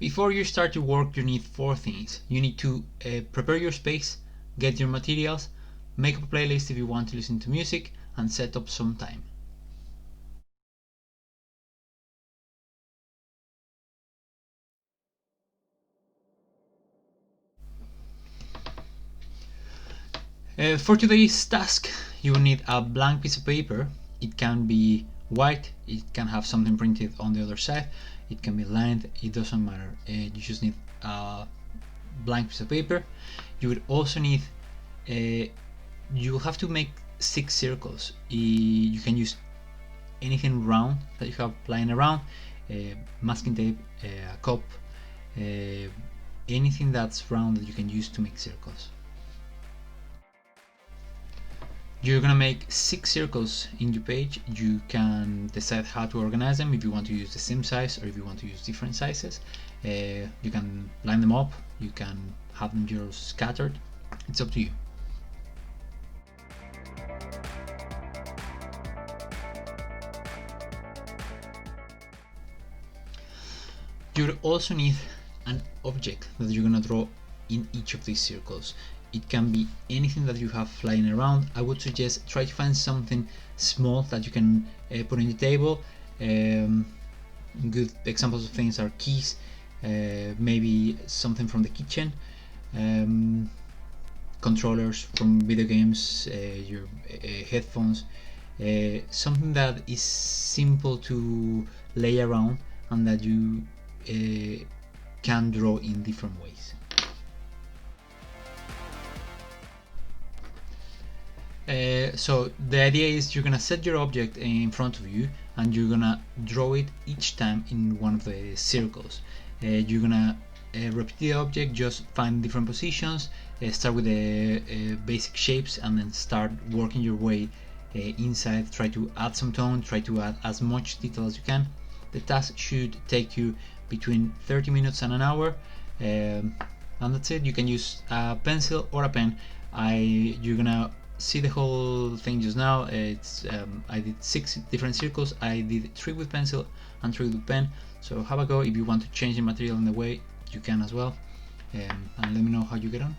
Before you start your work, you need 4 things. You need to prepare your space, get your materials, make up a playlist if you want to listen to music, and set up some time. For today's task, you will need a blank piece of paper. It can be white, it can have something printed on the other side, it can be lined, it doesn't matter. You just need a blank piece of paper. You would also need, you will have to make 6 circles. You can use anything round that you have lying around, masking tape, a cup, anything that's round that you can use to make circles. You're gonna make 6 circles in your page. You can decide how to organize them, if you want to use the same size or if you want to use different sizes. You can line them up, you can have them just scattered. It's up to you. You'll also need an object that you're gonna draw in each of these circles. It can be anything that you have flying around. I would suggest try to find something small that you can put on the table. Good examples of things are keys, maybe something from the kitchen, controllers from video games, your headphones, something that is simple to lay around and that you can draw in different ways. So the idea is you're gonna set your object in front of you and you're gonna draw it each time in one of the circles. You're gonna repeat the object, just find different positions, start with the basic shapes and then start working your way inside. Try to add some tone, try to add as much detail as you can. The task should take you between 30 minutes and an hour, and that's it. You can use a pencil or a pen. You're gonna see the whole thing just now. I did 6 different circles. I did 3 with pencil and 3 with pen. So have a go. If you want to change the material in the way, you can as well. And let me know how you get on.